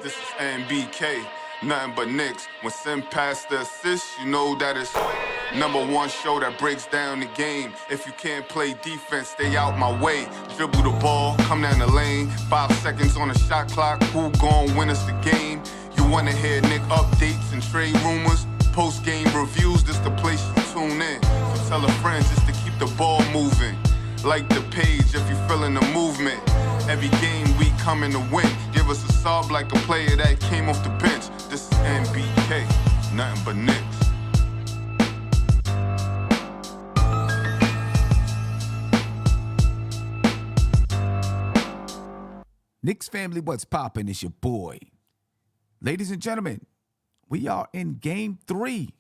This is NBK, nothing but Knicks. When send past the assist, you know that it's #1 show that breaks down the game. If you can't play defense, stay out my way. Dribble the ball, come down the lane. 5 seconds on the shot clock, who gon' win us the game? You wanna hear Nick updates and trade rumors? Post-game reviews, this the place you tune in. So tell a friend just to keep the ball moving. Like the page if you feeling the movement. Every game we coming to win. Give us a sub like a player that came off the bench. This is NBK, nothing but Knicks. Knicks family, what's poppin'? It's your boy. Ladies and gentlemen, we are in Game 3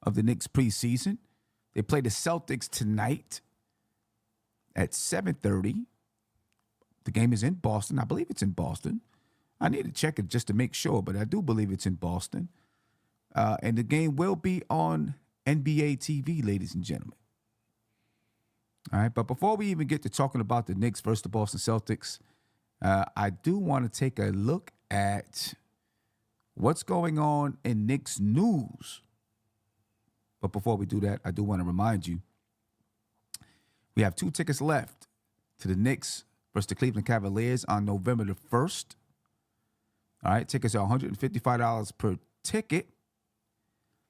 of the Knicks preseason. They play the Celtics tonight at 7:30. The game is in Boston. I believe it's in Boston. I need to check it just to make sure, but I do believe it's in Boston. And the game will be on NBA TV, ladies and gentlemen. All right, but before we even get to talking about the Knicks versus the Boston Celtics, I do want to take a look at what's going on in Knicks news. But before we do that, I do want to remind you, we have 2 tickets left to the Knicks versus the Cleveland Cavaliers on November the 1st. All right, tickets are $155 per ticket.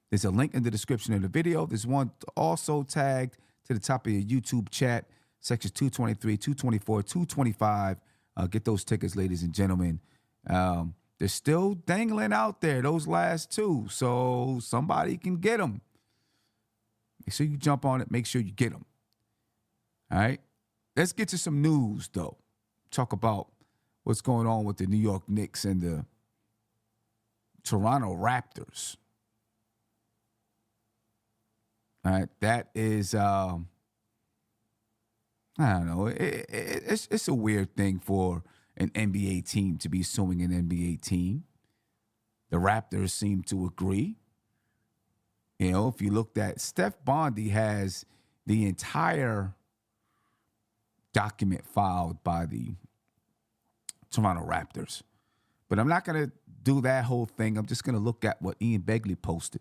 There's a link in the description of the video. There's one also tagged to the top of your YouTube chat, sections 223, 224, 225. Get those tickets, ladies and gentlemen. They're still dangling out there, those last 2, so somebody can get them. Make sure you jump on it. Make sure you get them. All right? Let's get to some news, though. Talk about what's going on with the New York Knicks and the Toronto Raptors. All right? That is, I don't know. It's a weird thing for an NBA team to be suing an NBA team. The Raptors seem to agree. You know, if you looked at Steph Bondy has the entire document filed by the Toronto Raptors. But I'm not going to do that whole thing. I'm just going to look at what Ian Begley posted.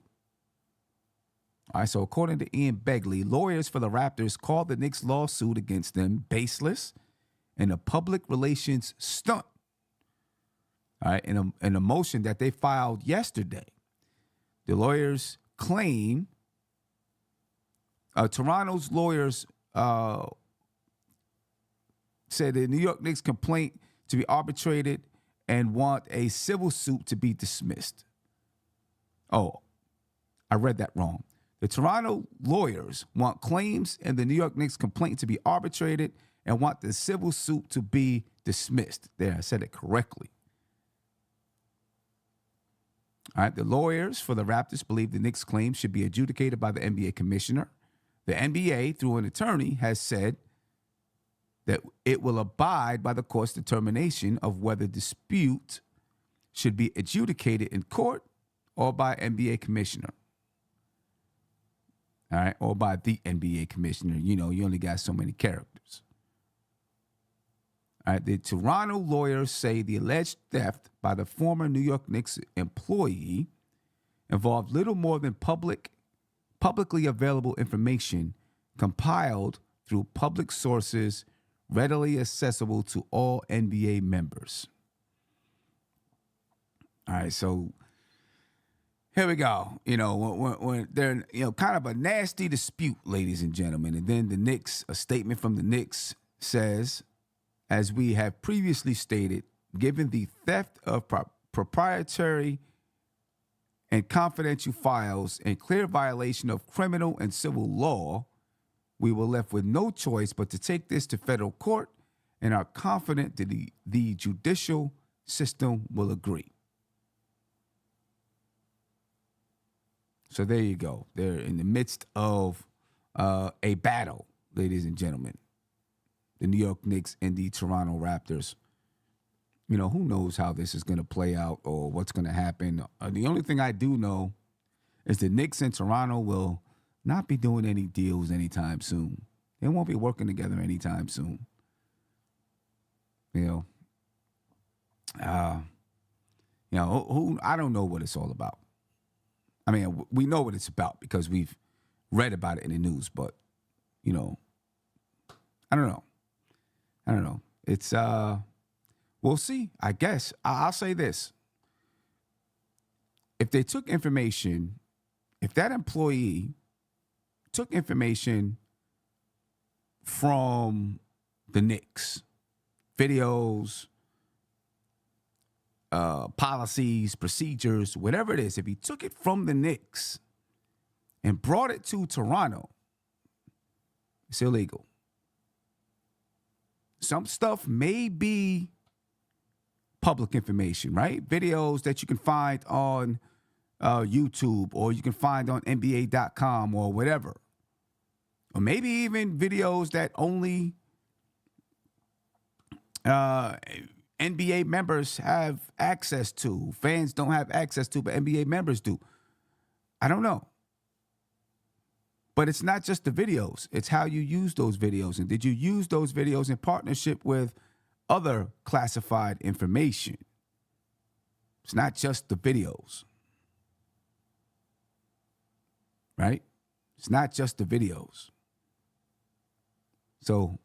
All right, so according to Ian Begley, lawyers for the Raptors called the Knicks lawsuit against them baseless and a public relations stunt. All right, in a motion that they filed yesterday, the lawyers claim, Toronto's lawyers said the New York Knicks complaint to be arbitrated and want a civil suit to be dismissed. Oh, I read that wrong. The Toronto lawyers want claims in the New York Knicks complaint to be arbitrated and want the civil suit to be dismissed. There, I said it correctly. All right, the lawyers for the Raptors believe the Knicks' claims should be adjudicated by the NBA commissioner. The NBA, through an attorney, has said that it will abide by the court's determination of whether dispute should be adjudicated in court or by NBA commissioner. All right, or by the NBA commissioner. You know, you only got so many characters. All right, the Toronto lawyers say the alleged theft by the former New York Knicks employee involved little more than publicly available information compiled through public sources readily accessible to all NBA members. All right, so here we go. You know, when they're, you know, kind of a nasty dispute, ladies and gentlemen. And then the Knicks, a statement from the Knicks says, as we have previously stated, given the theft of proprietary and confidential files in clear violation of criminal and civil law, we were left with no choice but to take this to federal court and are confident that the judicial system will agree. So there you go. They're in the midst of a battle, ladies and gentlemen. The New York Knicks and the Toronto Raptors. You know, who knows how this is going to play out or what's going to happen. The only thing I do know is the Knicks and Toronto will not be doing any deals anytime soon. They won't be working together anytime soon. You know, who I don't know what it's all about. I mean, we know what it's about because we've read about it in the news, but I don't know. It's we'll see. I guess I'll say this: if they took information, if that employee took information from the Knicks, videos, policies, procedures, whatever it is, if he took it from the Knicks and brought it to Toronto, it's illegal. Some stuff may be public information, right? Videos that you can find on YouTube, or you can find on NBA.com or whatever. Or maybe even videos that only NBA members have access to. Fans don't have access to, but NBA members do. I don't know. But it's not just the videos. It's how you use those videos. And did you use those videos in partnership with other classified information? It's not just the videos. Right? It's not just the videos. So,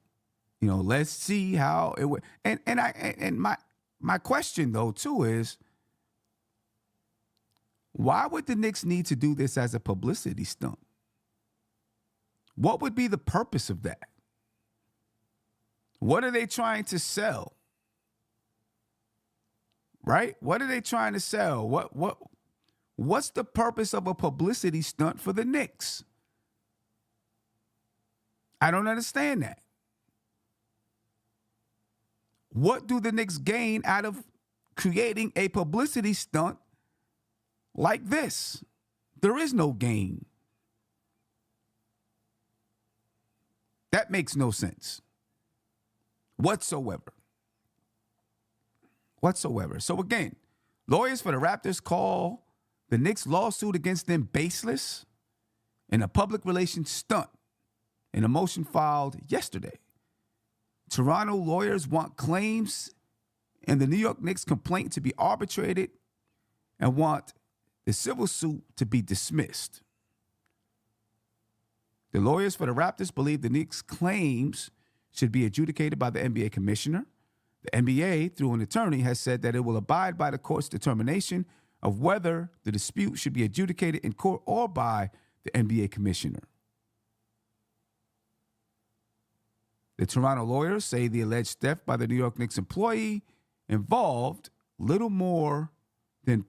let's see how it would. And my question though too is, why would the Knicks need to do this as a publicity stunt? What would be the purpose of that? What are they trying to sell? Right? What are they trying to sell? What's the purpose of a publicity stunt for the Knicks? I don't understand that. What do the Knicks gain out of creating a publicity stunt like this? There is no gain. That makes no sense whatsoever. So again, lawyers for the Raptors call the Knicks' lawsuit against them baseless and a public relations stunt in a motion filed yesterday. Toronto lawyers want claims in the New York Knicks complaint to be arbitrated and want the civil suit to be dismissed. The lawyers for the Raptors believe the Knicks' claims should be adjudicated by the NBA commissioner. The NBA, through an attorney, has said that it will abide by the court's determination of whether the dispute should be adjudicated in court or by the NBA commissioner. The Toronto lawyers say the alleged theft by the New York Knicks employee involved little more than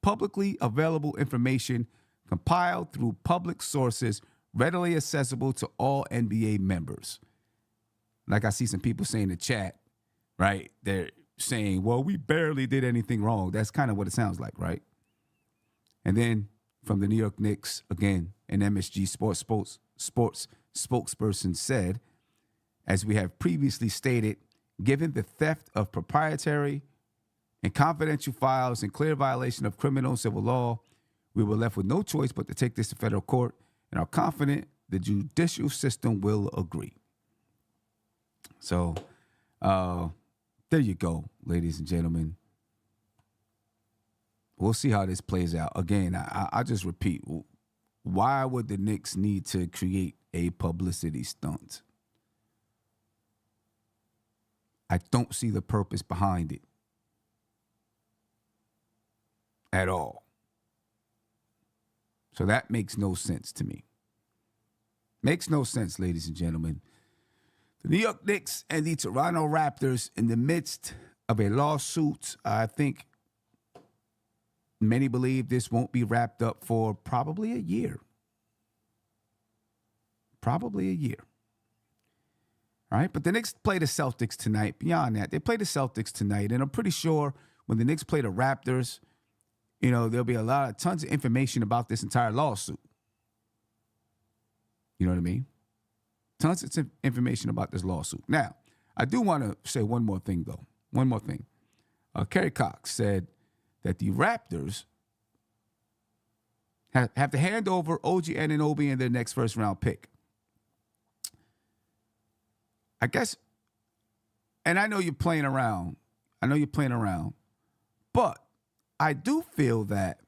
publicly available information compiled through public sources readily accessible to all NBA members. Like I see some people saying in the chat, right? They're saying, well, we barely did anything wrong. That's kind of what it sounds like, right? And then from the New York Knicks, again, an MSG sports spokesperson said, as we have previously stated, given the theft of proprietary and confidential files in clear violation of criminal and civil law, we were left with no choice but to take this to federal court and are confident the judicial system will agree. So there you go, ladies and gentlemen. We'll see how this plays out. Again, I just repeat, why would the Knicks need to create a publicity stunt? I don't see the purpose behind it at all. So that makes no sense to me. Makes no sense, ladies and gentlemen. The New York Knicks and the Toronto Raptors in the midst of a lawsuit. I think many believe this won't be wrapped up for probably a year. Probably a year. All right, but the Knicks play the Celtics tonight. Beyond that, they play the Celtics tonight, and I'm pretty sure when the Knicks play the Raptors, there'll be tons of information about this entire lawsuit. You know what I mean? Tons of information about this lawsuit. Now, I do want to say one more thing, though. One more thing. Kerry Cox said that the Raptors have to hand over OG Anunoby and their next first-round pick. I guess, and I know you're playing around. I know you're playing around. But I do feel that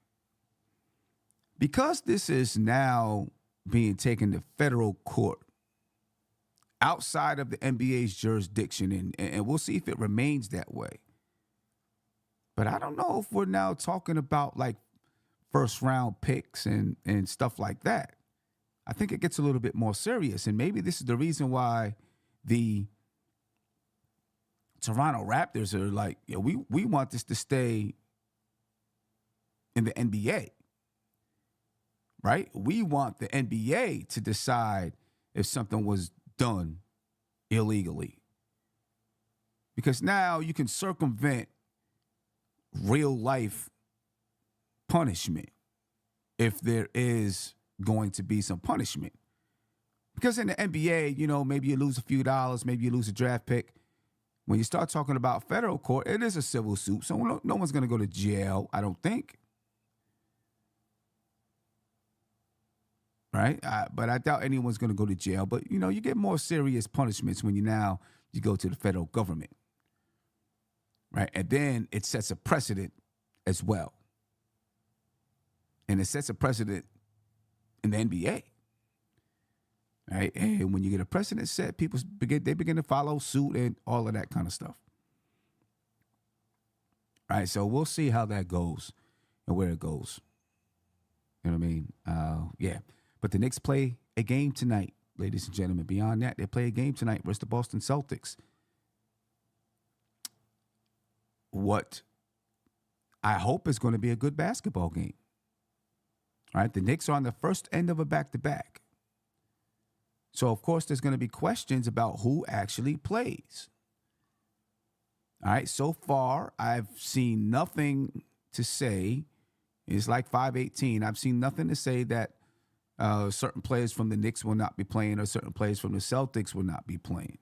because this is now being taken to federal court outside of the NBA's jurisdiction, and we'll see if it remains that way. But I don't know if we're now talking about like first round picks and stuff like that. I think it gets a little bit more serious. And maybe this is the reason why the Toronto Raptors are like, yeah, we want this to stay in the NBA, right? We want the NBA to decide if something was done illegally. Because now you can circumvent real life punishment if there is going to be some punishment. Because in the NBA, you know, maybe you lose a few dollars, maybe you lose a draft pick. When you start talking about federal court, it is a civil suit, so no one's going to go to jail, I don't think. Right? But I doubt anyone's going to go to jail. But, you know, you get more serious punishments when you go to the federal government. Right? And then it sets a precedent as well. And it sets a precedent in the NBA. Right? And when you get a precedent set, they begin to follow suit and all of that kind of stuff. Right? So we'll see how that goes and where it goes. You know what I mean? Yeah. But the Knicks play a game tonight, ladies and gentlemen. Beyond that, they play a game tonight versus the Boston Celtics. What I hope is going to be a good basketball game. All right, the Knicks are on the first end of a back-to-back. So, of course, there's going to be questions about who actually plays. All right, so far, I've seen nothing to say. It's like 5:18. I've seen nothing to say that certain players from the Knicks will not be playing or certain players from the Celtics will not be playing.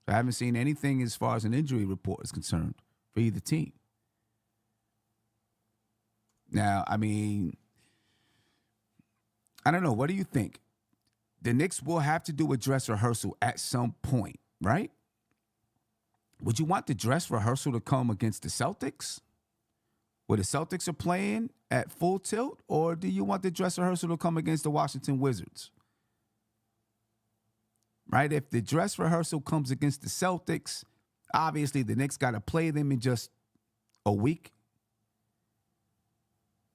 I haven't seen anything as far as an injury report is concerned for either team. Now, I mean, I don't know. What do you think? The Knicks will have to do a dress rehearsal at some point, right? Would you want the dress rehearsal to come against the Celtics, where the Celtics are playing at full tilt, or do you want the dress rehearsal to come against the Washington Wizards? Right? If the dress rehearsal comes against the Celtics, obviously the Knicks got to play them in just a week.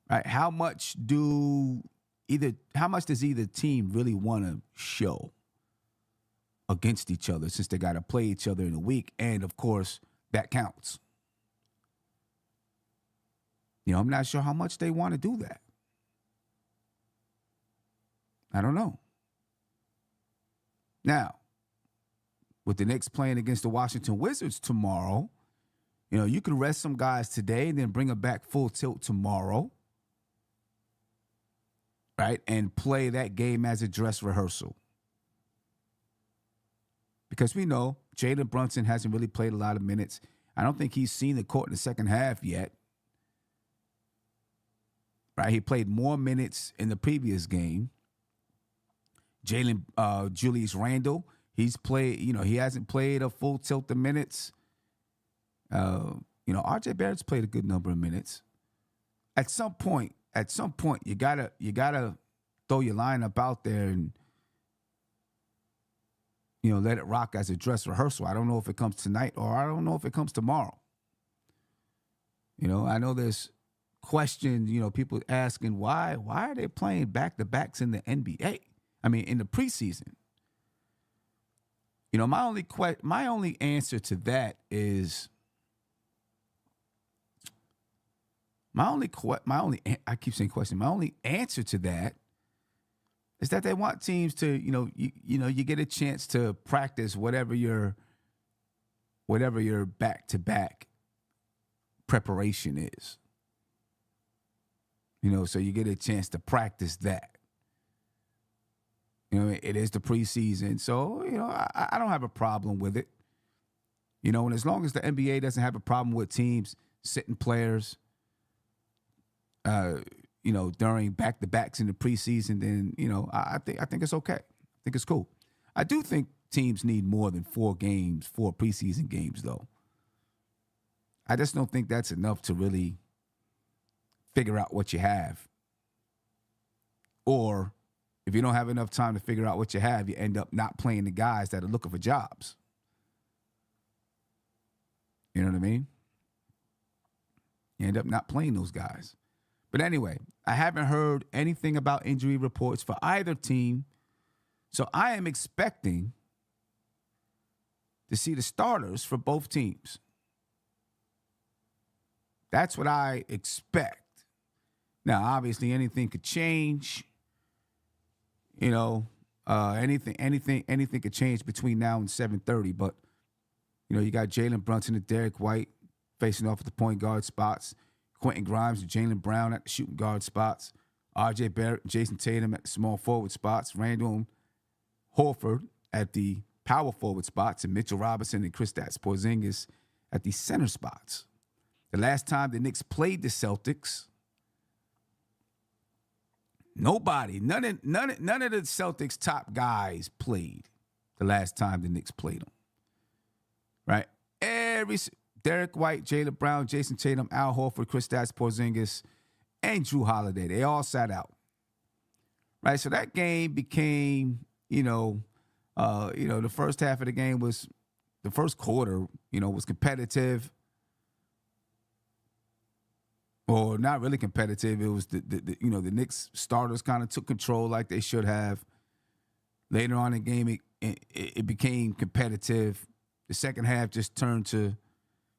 Right? How much does either team really want to show against each other, since they got to play each other in a week? And of course, that counts. You know, I'm not sure how much they want to do that. I don't know. Now, with the Knicks playing against the Washington Wizards tomorrow, you know, you can rest some guys today and then bring them back full tilt tomorrow. Right? And play that game as a dress rehearsal. Because we know Jalen Brunson hasn't really played a lot of minutes. I don't think he's seen the court in the second half yet. Right? He played more minutes in the previous game. Julius Randle, he's played, you know, he hasn't played a full tilt of minutes. RJ Barrett's played a good number of minutes. At some point, you gotta throw your lineup out there and, you know, let it rock as a dress rehearsal. I don't know if it comes tonight or I don't know if it comes tomorrow. You know, I know there's questions, you know, people asking why are they playing back-to-backs in the NBA? I mean, in the preseason. You know, my only answer to that is my only answer to that is that they want teams to, you get a chance to practice whatever your back-to-back preparation is. You know, so you get a chance to practice that. You know, it is the preseason, so, you know, I don't have a problem with it. You know, and as long as the NBA doesn't have a problem with teams sitting players, during back-to-backs in the preseason, then, you know, I think it's okay. I think it's cool. I do think teams need more than 4 preseason games, though. I just don't think that's enough to really figure out what you have. Or if you don't have enough time to figure out what you have, you end up not playing the guys that are looking for jobs. You know what I mean? You end up not playing those guys. But anyway, I haven't heard anything about injury reports for either team. So I am expecting to see the starters for both teams. That's what I expect. Now, obviously, anything could change. You know, anything could change between now and 7:30. But you know, you got Jalen Brunson and Derek White facing off at the point guard spots. Quentin Grimes and Jaylen Brown at the shooting guard spots. R.J. Barrett and Jason Tatum at the small forward spots. Randall and Horford at the power forward spots. And Mitchell Robinson and Kristaps Porzingis at the center spots. The last time the Knicks played the Celtics, none of the Celtics top guys played the last time the Knicks played them. Right? Derek White, Jaylen Brown, Jason Tatum, Al Horford, Kristaps Porzingis, and Drew Holiday. They all sat out. Right? So that game became, the first half of the game was, the first quarter, was competitive. Or not really competitive. It was the Knicks starters kind of took control like they should have. Later on in the game, it became competitive. The second half just turned to,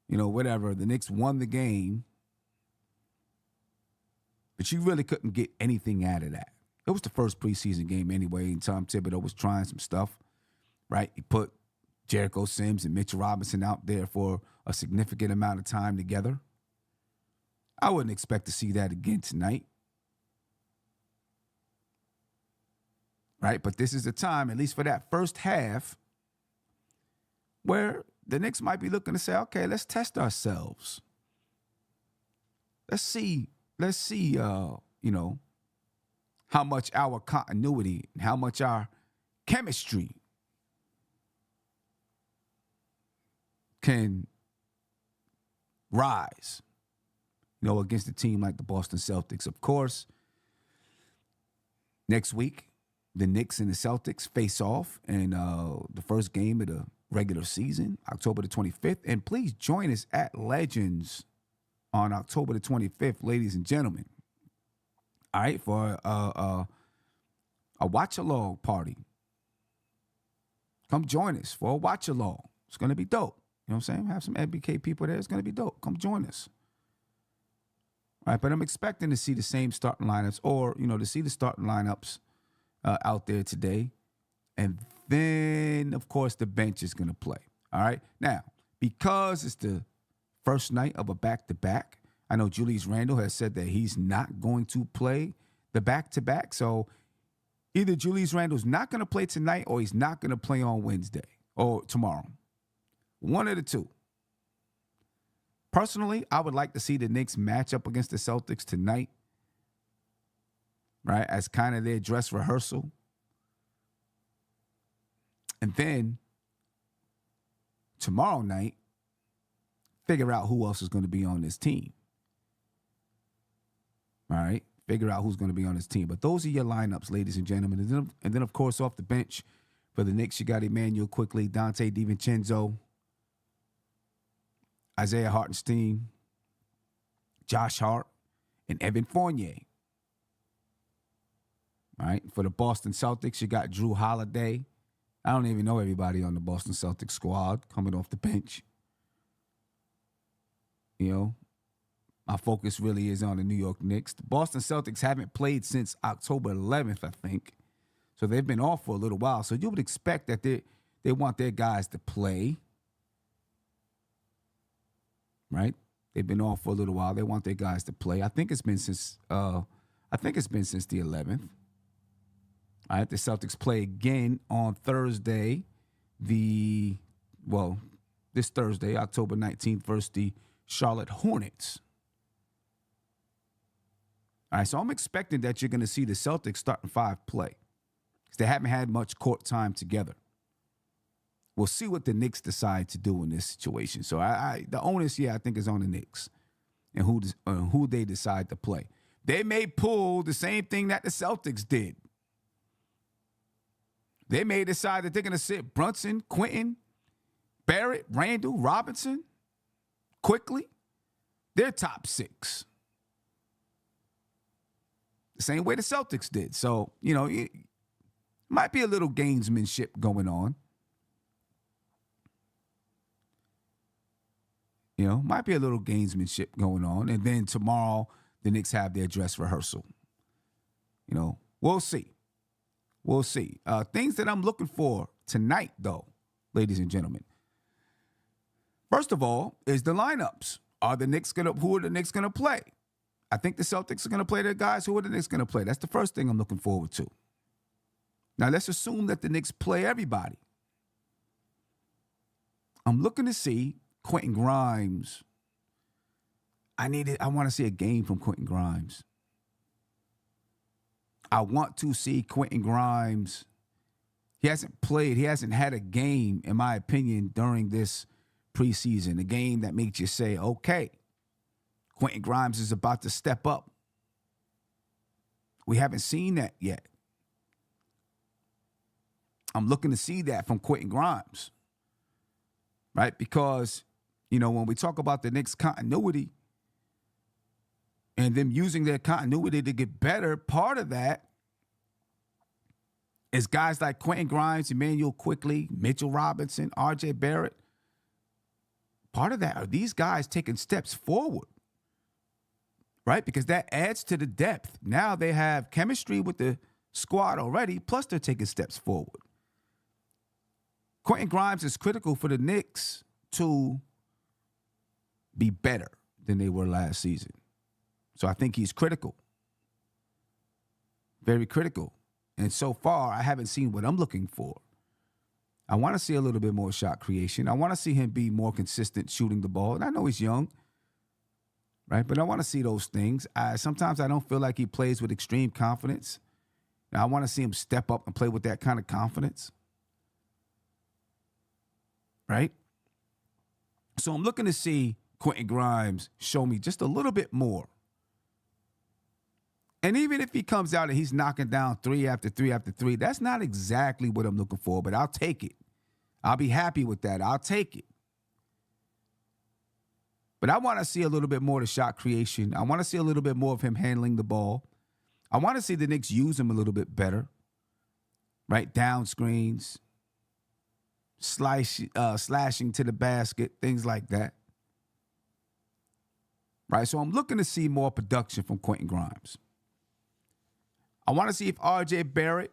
whatever. The Knicks won the game, but you really couldn't get anything out of that. It was the first preseason game anyway, and Tom Thibodeau was trying some stuff, right? He put Jericho Sims and Mitchell Robinson out there for a significant amount of time together. I wouldn't expect to see that again tonight. Right? But this is the time, at least for that first half, where the Knicks might be looking to say, okay, let's test ourselves. Let's see, how much our continuity and how much our chemistry can rise. Against a team like the Boston Celtics. Of course, next week, the Knicks and the Celtics face off in the first game of the regular season, October the 25th. And please join us at Legends on October the 25th, ladies and gentlemen. All right, for a watch-along party. Come join us for a watch-along. It's going to be dope. You know what I'm saying? Have some NBK people there. It's going to be dope. Come join us. All right, but I'm expecting to see the same starting lineups or, to see the starting lineups out there today. And then, of course, the bench is going to play. All right. Now, because it's the first night of a back-to-back, I know Julius Randle has said that he's not going to play the back-to-back. So either Julius Randle's not going to play tonight or he's not going to play on Wednesday or tomorrow. One of the two. Personally, I would like to see the Knicks match up against the Celtics tonight, right, as kind of their dress rehearsal. And then tomorrow night, figure out who else is going to be on this team. All right, figure out who's going to be on this team. But those are your lineups, ladies and gentlemen. And then of course, off the bench for the Knicks, you got Emmanuel Quickly, Dante DiVincenzo, Isaiah Hartenstein, Josh Hart, and Evan Fournier. All right. For the Boston Celtics, you got Drew Holiday. I don't even know everybody on the Boston Celtics squad coming off the bench. My focus really is on the New York Knicks. The Boston Celtics haven't played since October 11th, I think. So they've been off for a little while. So you would expect that they want their guys to play. Right? They've been off for a little while. They want their guys to play. I think it's been since the 11th. All right, the Celtics play again on Thursday, this Thursday, October 19th, versus the Charlotte Hornets. All right, so I'm expecting that you're going to see the Celtics starting five play because they haven't had much court time together. we'll see what the Knicks decide to do in this situation. So the onus, I think is on the Knicks and who they decide to play. They may pull the same thing that the Celtics did. They may decide that they're going to sit Brunson, Quentin, Barrett, Randall, Robinson, quickly. They're top 6. The same way the Celtics did. So, it might be a little gamesmanship going on. Might be a little gamesmanship going on. And then tomorrow, the Knicks have their dress rehearsal. We'll see. We'll see. Things that I'm looking for tonight, though, ladies and gentlemen. First of all, is the lineups. Who are the Knicks gonna play? I think the Celtics are gonna play their guys. Who are the Knicks gonna play? That's the first thing I'm looking forward to. Now let's assume that the Knicks play everybody. I'm looking to see Quentin Grimes. I want to see a game from Quentin Grimes. I want to see Quentin Grimes. He hasn't played. He hasn't had a game, in my opinion, during this preseason. A game that makes you say, okay, Quentin Grimes is about to step up. We haven't seen that yet. I'm looking to see that from Quentin Grimes, right? Because, when we talk about the Knicks' continuity and them using their continuity to get better, part of that is guys like Quentin Grimes, Emmanuel Quickley, Mitchell Robinson, R.J. Barrett. Part of that are these guys taking steps forward, right? Because that adds to the depth. Now they have chemistry with the squad already, plus they're taking steps forward. Quentin Grimes is critical for the Knicks to be better than they were last season. So I think he's critical. Very critical. And so far, I haven't seen what I'm looking for. I want to see a little bit more shot creation. I want to see him be more consistent shooting the ball. And I know he's young, right? But I want to see those things. Sometimes I don't feel like he plays with extreme confidence. Now, I want to see him step up and play with that kind of confidence. Right? So I'm looking to see Quentin Grimes show me just a little bit more. And even if he comes out and he's knocking down 3 after 3 after 3, that's not exactly what I'm looking for, but I'll take it. I'll be happy with that. I'll take it. But I want to see a little bit more of the shot creation. I want to see a little bit more of him handling the ball. I want to see the Knicks use him a little bit better. Right? Down screens. Slashing to the basket, things like that. Right, so I'm looking to see more production from Quentin Grimes. I want to see if R.J. Barrett,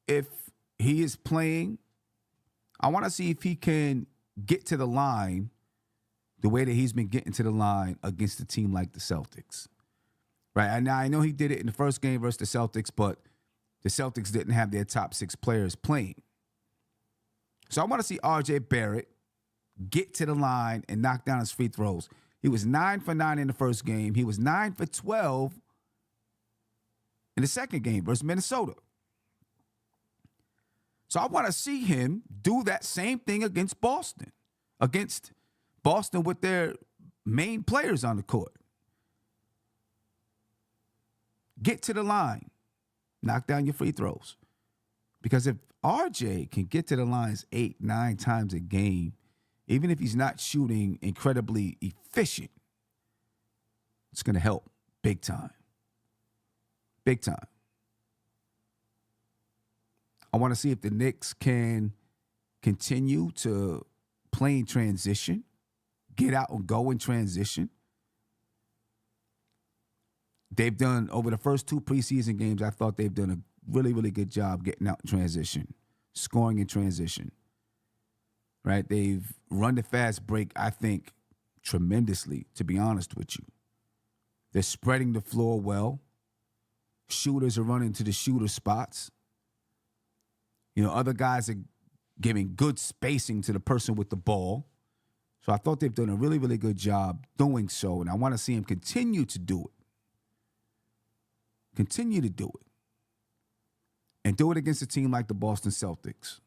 if he is playing, I want to see if he can get to the line the way that he's been getting to the line against a team like the Celtics. Right, and now I know he did it in the first game versus the Celtics, but the Celtics didn't have their top 6 players playing. So I want to see R.J. Barrett get to the line and knock down his free throws. He was 9 for 9 in the first game. He was 9 for 12 in the second game versus Minnesota. So I want to see him do that same thing against Boston with their main players on the court. Get to the line. Knock down your free throws. Because if RJ can get to the lines 8, 9 times a game, even if he's not shooting incredibly efficient, it's going to help big time. Big time. I want to see if the Knicks can continue to play in transition, get out and go in transition. They've done, over the first 2 preseason games, I thought they've done a really, really good job getting out in transition, scoring in transition, right? They've run the fast break, I think, tremendously, to be honest with you. They're spreading the floor well. Shooters are running to the shooter spots. Other guys are giving good spacing to the person with the ball. So I thought they've done a really, really good job doing so, and I want to see them continue to do it. Continue to do it. And do it against a team like the Boston Celtics.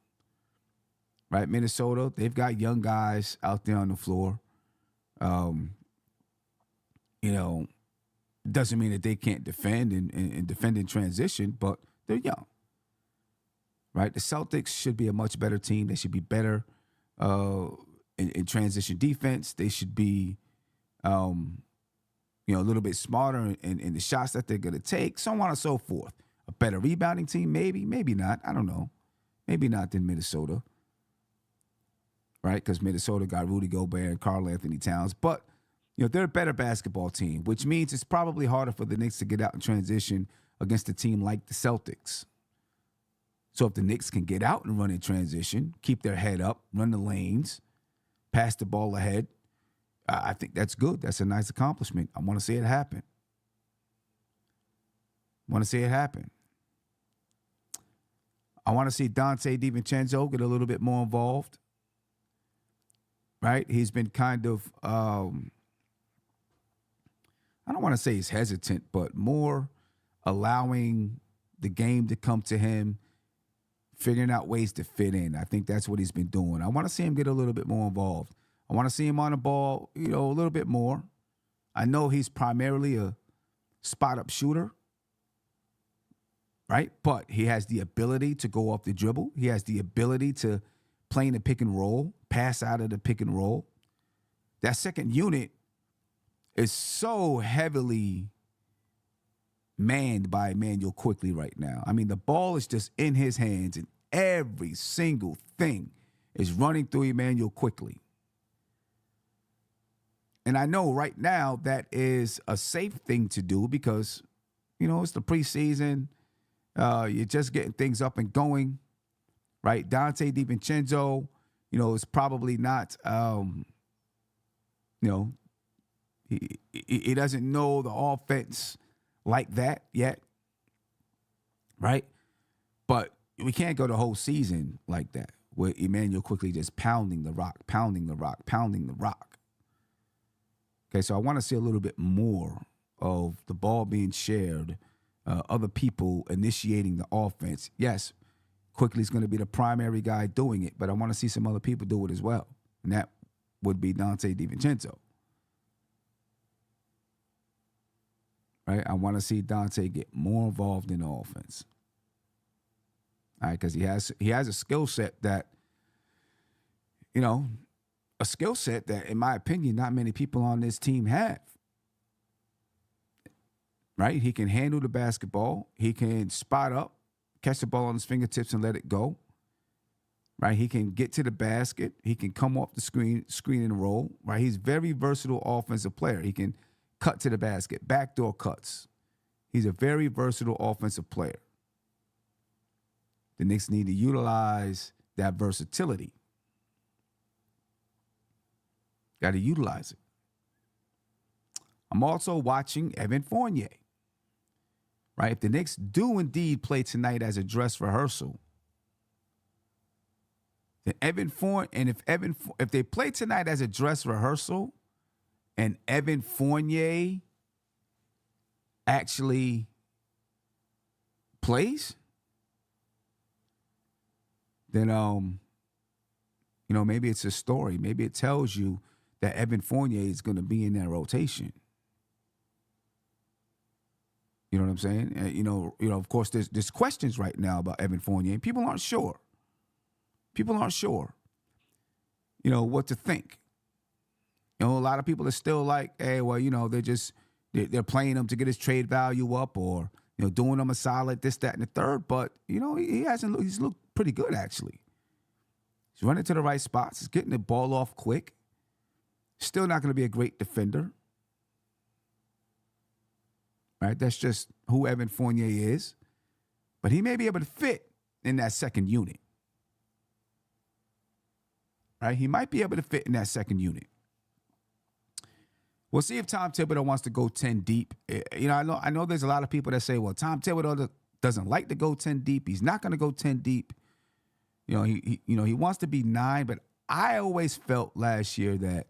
right? Minnesota, they've got young guys out there on the floor. You know, doesn't mean that they can't defend and defend in transition, but they're young, right? The Celtics should be a much better team. They should be better in transition defense. They should be, a little bit smarter in the shots that they're going to take, so on and so forth. A better rebounding team, maybe, maybe not. I don't know. Maybe not than Minnesota, right? Because Minnesota got Rudy Gobert and Karl Anthony Towns. But, they're a better basketball team, which means it's probably harder for the Knicks to get out in transition against a team like the Celtics. So if the Knicks can get out and run in transition, keep their head up, run the lanes, pass the ball ahead, I think that's good. That's a nice accomplishment. I want to see it happen. I want to see Dante DiVincenzo get a little bit more involved, right? He's been kind of, I don't want to say he's hesitant, but more allowing the game to come to him, figuring out ways to fit in. I think that's what he's been doing. I want to see him get a little bit more involved. I want to see him on the ball, a little bit more. I know he's primarily a spot-up shooter, right? But he has the ability to go off the dribble. He has the ability to play in the pick and roll, pass out of the pick and roll. That second unit is so heavily manned by Emmanuel Quickley right now. I mean, the ball is just in his hands, and every single thing is running through Emmanuel Quickley. And I know right now that is a safe thing to do because, it's the preseason. You're just getting things up and going, right? Dante DiVincenzo, is probably not, he doesn't know the offense like that yet, right? But we can't go the whole season like that with Emmanuel Quickley just pounding the rock. Okay, so I want to see a little bit more of the ball being shared, other people initiating the offense. Yes, Quickley's going to be the primary guy doing it, but I want to see some other people do it as well, and that would be Dante DiVincenzo. Right? I want to see Dante get more involved in the offense. All right, because he has a skill set that, in my opinion, not many people on this team have. Right? He can handle the basketball. He can spot up, catch the ball on his fingertips and let it go. Right? He can get to the basket. He can come off the screen and roll. Right? He's a very versatile offensive player. He can cut to the basket, backdoor cuts. He's a very versatile offensive player. The Knicks need to utilize that versatility. Got to utilize it. I'm also watching Evan Fournier. Right? If the Knicks do indeed play tonight as a dress rehearsal, then if they play tonight as a dress rehearsal, and Evan Fournier actually plays, then maybe it's a story. Maybe it tells you that Evan Fournier is going to be in that rotation. You know what I'm saying? And, of course, there's questions right now about Evan Fournier. People aren't sure. What to think. A lot of people are still like, hey, well, they're playing him to get his trade value up, or doing him a solid, this, that, and the third. But he's looked pretty good actually. He's running to the right spots. He's getting the ball off quick. Still not going to be a great defender. Right? That's just who Evan Fournier is. But he may be able to fit in that second unit. Right? He might be able to fit in that second unit. We'll see if Tom Thibodeau wants to go 10 deep. I know there's a lot of people that say, well, Tom Thibodeau doesn't like to go 10 deep. He's not going to go 10 deep. He wants to be 9, but I always felt last year that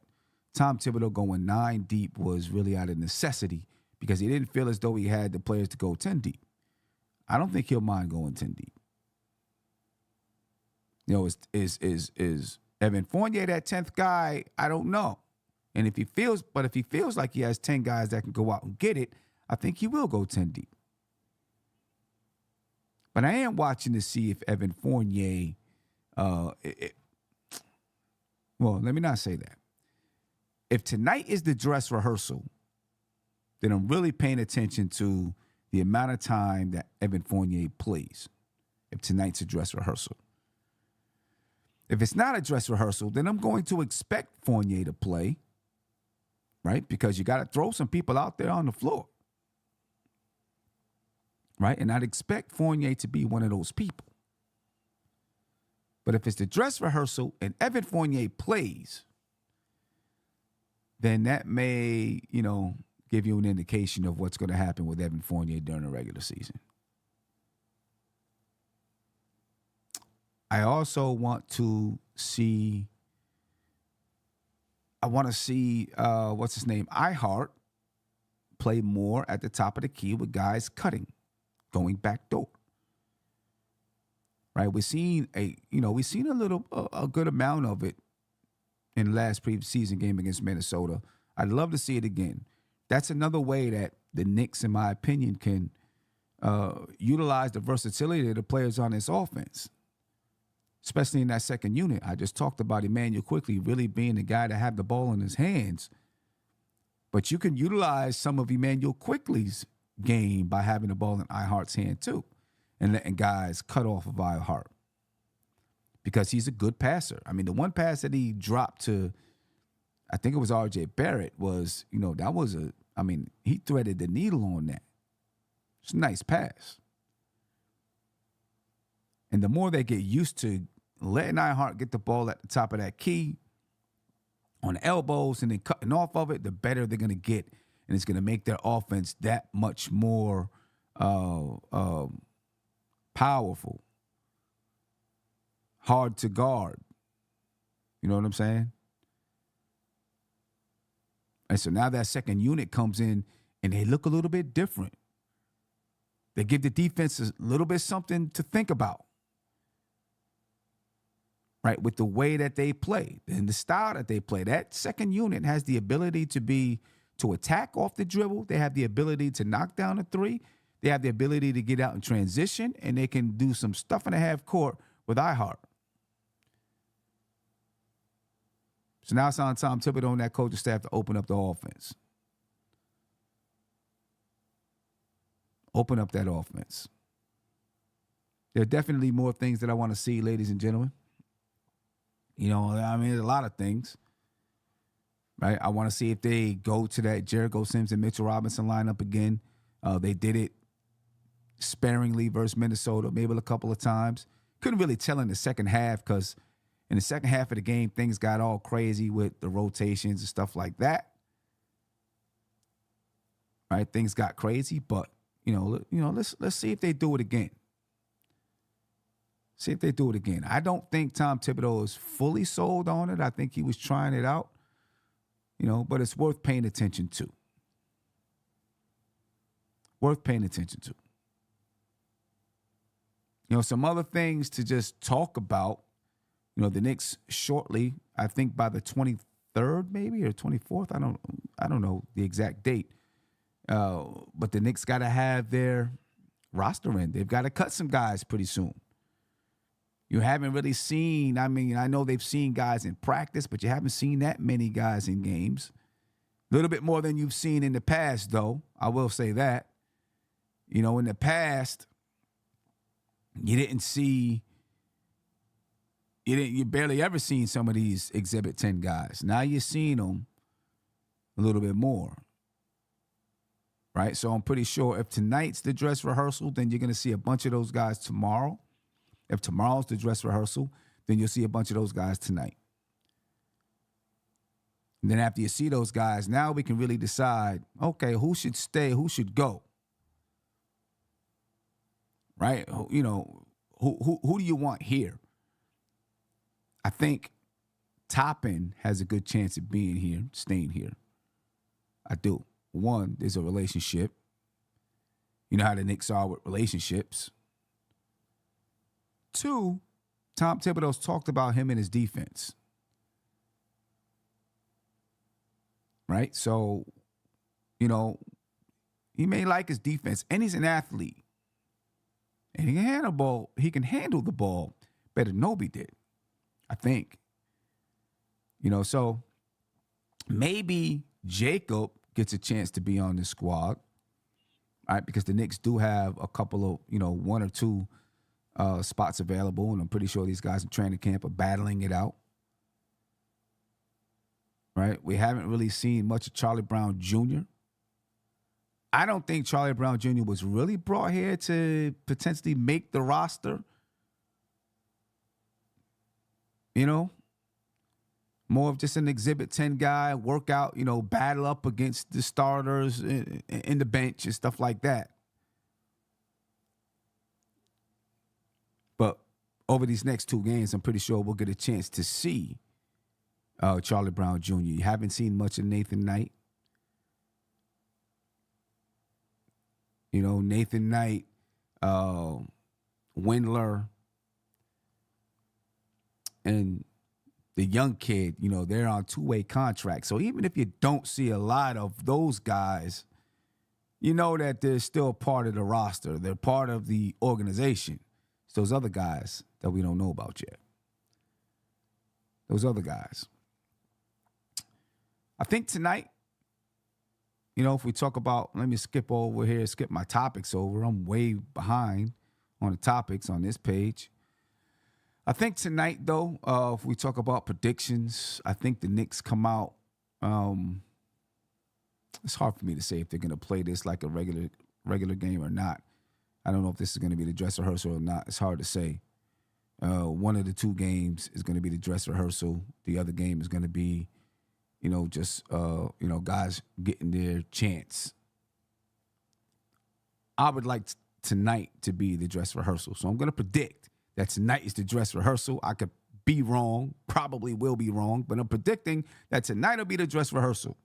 Tom Thibodeau going 9 deep was really out of necessity because he didn't feel as though he had the players to go 10 deep. I don't think he'll mind going 10 deep. Is Evan Fournier that 10th guy? I don't know. And if he feels like he has 10 guys that can go out and get it, I think he will go 10 deep. But I am watching to see if Evan Fournier, well, let me not say that. If tonight is the dress rehearsal, then I'm really paying attention to the amount of time that Evan Fournier plays. If tonight's a dress rehearsal. If it's not a dress rehearsal, then I'm going to expect Fournier to play, right? Because you got to throw some people out there on the floor, right? And I'd expect Fournier to be one of those people. But if it's the dress rehearsal and Evan Fournier plays, then that may, give you an indication of what's going to happen with Evan Fournier during the regular season. I also want to see, what's his name? iHeart play more at the top of the key with guys cutting, going back door. Right? We've seen a good amount of it in the last preseason game against Minnesota. I'd love to see it again. That's another way that the Knicks, in my opinion, can utilize the versatility of the players on this offense, especially in that second unit. I just talked about Emmanuel Quickly really being the guy to have the ball in his hands. But you can utilize some of Emmanuel Quickly's game by having the ball in iHeart's hand too, and letting guys cut off of iHeart because he's a good passer. I mean, the one pass that he dropped to, I think it was R.J. Barrett, was, he threaded the needle on that. It's a nice pass. And the more they get used to letting iHeart get the ball at the top of that key on the elbows and then cutting off of it, the better they're going to get. And it's going to make their offense that much more powerful, hard to guard. You know what I'm saying? And so now that second unit comes in and they look a little bit different. They give the defense a little bit something to think about, right? With the way that they play and the style that they play. That second unit has the ability to attack off the dribble. They have the ability to knock down a three. They have the ability to get out in transition, and they can do some stuff in the half court with iHeart. So now it's on Tom Thibodeau and that coaching staff to open up the offense. Open up that offense. There are definitely more things that I want to see, ladies and gentlemen. There's a lot of things, right? I want to see if they go to that Jericho Sims and Mitchell Robinson lineup again. They did it sparingly versus Minnesota, maybe a couple of times. Couldn't really tell in the second half because in the second half of the game, things got all crazy with the rotations and stuff like that. Right? Things got crazy, but let's see if they do it again. See if they do it again. I don't think Tom Thibodeau is fully sold on it. I think he was trying it out, but it's worth paying attention to. Worth paying attention to. Some other things to just talk about. The Knicks shortly, I think by the 23rd maybe or 24th. I don't know the exact date. But the Knicks got to have their roster in. They've got to cut some guys pretty soon. You haven't really seen, I know they've seen guys in practice, but you haven't seen that many guys in games. A little bit more than you've seen in the past, though. I will say that. In the past, you barely ever seen some of these Exhibit 10 guys. Now you're seeing them a little bit more. Right? So I'm pretty sure if tonight's the dress rehearsal, then you're going to see a bunch of those guys tomorrow. If tomorrow's the dress rehearsal, then you'll see a bunch of those guys tonight. And then after you see those guys, now we can really decide, okay, who should stay, who should go. Right? Who do you want here? I think Toppin has a good chance of being here, staying here. I do. One, there's a relationship. You know how the Knicks are with relationships. Two, Tom Thibodeau's talked about him and his defense. Right? So, you know, he may like his defense, and he's an athlete. And he can handle the ball better than Nobi did, I think. You know, so maybe Jacob gets a chance to be on this squad, right? Because the Knicks do have a couple of, one or two spots available, and I'm pretty sure these guys in training camp are battling it out. Right? We haven't really seen much of Charlie Brown Jr. I don't think Charlie Brown Jr. was really brought here to potentially make the roster. You know? More of just an Exhibit 10 guy, work out, battle up against the starters in the bench and stuff like that. But over these next two games, I'm pretty sure we'll get a chance to see Charlie Brown Jr. You haven't seen much of Nathan Knight. Nathan Knight, Windler, and the young kid, they're on two-way contracts. So even if you don't see a lot of those guys, you know that they're still part of the roster. They're part of the organization. It's those other guys that we don't know about yet. Those other guys. I think tonight, if we talk about, let me skip my topics over. I'm way behind on the topics on this page. I think tonight, though, if we talk about predictions, I think the Knicks come out. It's hard for me to say if they're going to play this like a regular game or not. I don't know if this is going to be the dress rehearsal or not. It's hard to say. One of the two games is going to be the dress rehearsal. The other game is going to be, guys getting their chance. I would like tonight to be the dress rehearsal. So I'm going to predict that tonight is the dress rehearsal. I could be wrong, probably will be wrong, but I'm predicting that tonight will be the dress rehearsal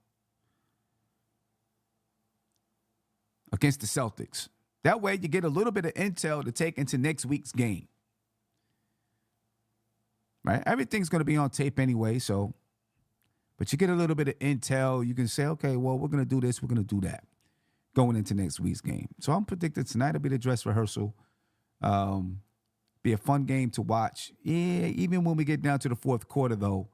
against the Celtics. That way you get a little bit of intel to take into next week's game. Right? Everything's going to be on tape anyway, but you get a little bit of intel. You can say, okay, well, we're going to do this, we're going to do that going into next week's game. So I'm predicting tonight will be the dress rehearsal. Be a fun game to watch. Yeah, even when we get down to the fourth quarter, though,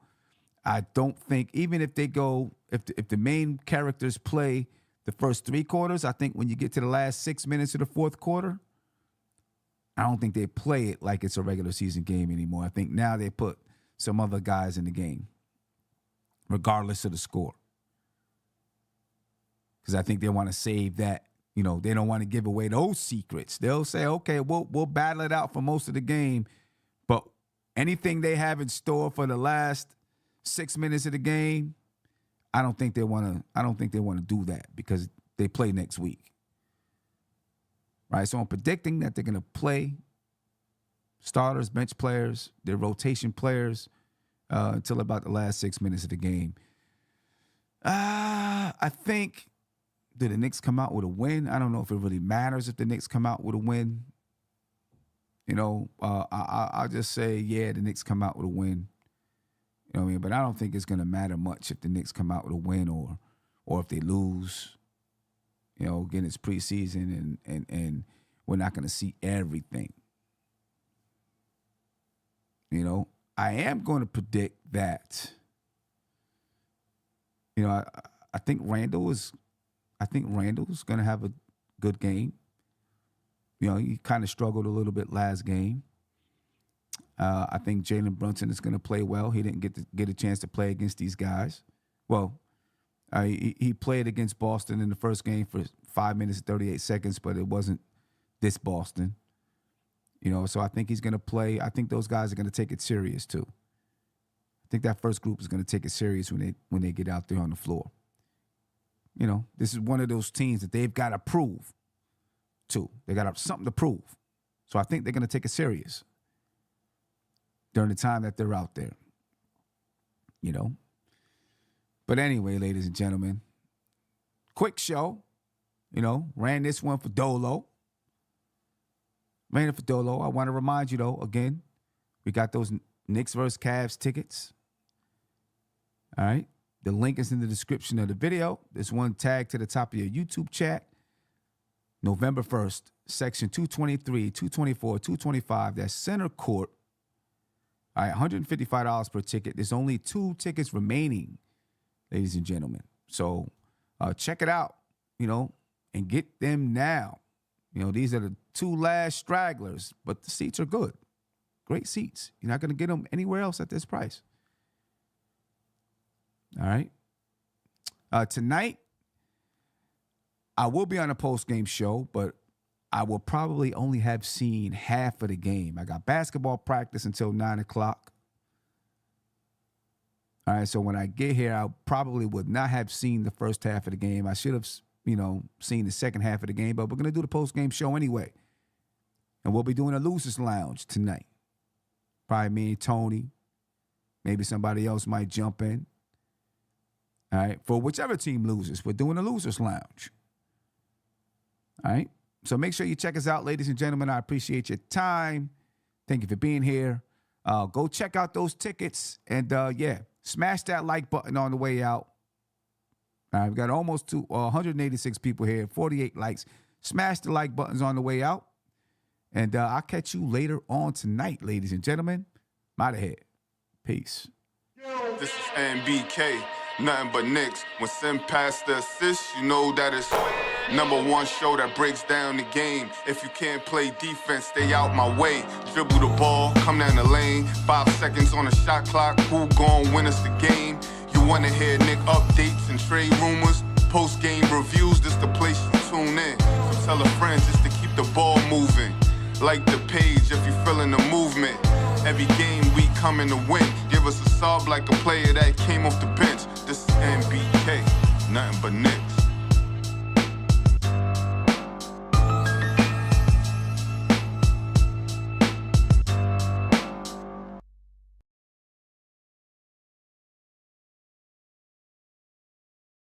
I don't think, even if they go, if the main characters play the first three quarters, I think when you get to the last 6 minutes of the fourth quarter, I don't think they play it like it's a regular season game anymore. I think now they put some other guys in the game, regardless of the score. Because I think they want to save that. They don't want to give away those secrets. They'll say, okay, we'll battle it out for most of the game, but anything they have in store for the last 6 minutes of the game, I don't think they want to do that because they play next week. Right? So I'm predicting that they're going to play starters, bench players, their rotation players until about the last 6 minutes of the game. I think, did the Knicks come out with a win? I don't know if it really matters if the Knicks come out with a win. I'll just say, yeah, the Knicks come out with a win. You know what I mean? But I don't think it's going to matter much if the Knicks come out with a win or if they lose. Again, it's preseason and we're not going to see everything. I am going to predict that, I think Randall's going to have a good game. He kind of struggled a little bit last game. I think Jalen Brunson is going to play well. He didn't get a chance to play against these guys. Well, he played against Boston in the first game for 5 minutes and 38 seconds, but it wasn't this Boston. So I think he's going to play. I think those guys are going to take it serious too. I think that first group is going to take it serious when they get out there on the floor. This is one of those teams that they've got to prove to. They got something to prove. So I think they're going to take it serious during the time that they're out there. But anyway, ladies and gentlemen, quick show. Ran this one for Dolo. Ran it for Dolo. I want to remind you, though, again, We got those Knicks versus Cavs tickets. All right. The link is in the description of the video. There's one tag to the top of your YouTube chat. November 1st, section 223, 224, 225. That's center court. All right, $155 per ticket. There's only 2 tickets remaining, ladies and gentlemen. So check it out, and get them now. These are the 2 last stragglers, but the seats are good. Great seats. You're not going to get them anywhere else at this price. All right. Tonight, I will be on a post-game show, but I will probably only have seen half of the game. I got basketball practice until 9 o'clock. All right, so when I get here, I probably would not have seen the first half of the game. I should have, seen the second half of the game, but we're going to do the post-game show anyway. And we'll be doing a Losers Lounge tonight. Probably me and Tony. Maybe somebody else might jump in. All right, for whichever team loses, we're doing a Losers Lounge. All right, so make sure you check us out, ladies and gentlemen. I appreciate your time. Thank you for being here. Go check out those tickets. And, smash that like button on the way out. All right, we've got almost 186 people here, 48 likes. Smash the like buttons on the way out. And I'll catch you later on tonight, ladies and gentlemen. I'm out of here. Peace. This is NBK, nothing but Knicks. When Sim passed the assist, you know that it's #1 show that breaks down the game. If you can't play defense, stay out my way. Dribble the ball, come down the lane. 5 seconds on the shot clock, who gon' win us the game? You wanna hear Nick updates and trade rumors? Post-game reviews, this the place you tune in. So tell a friend just to keep the ball moving. Like the page if you feeling the movement. Every game we coming to win. Give us a sub like a player that came off the bench. This is NBK, nothing but Knicks.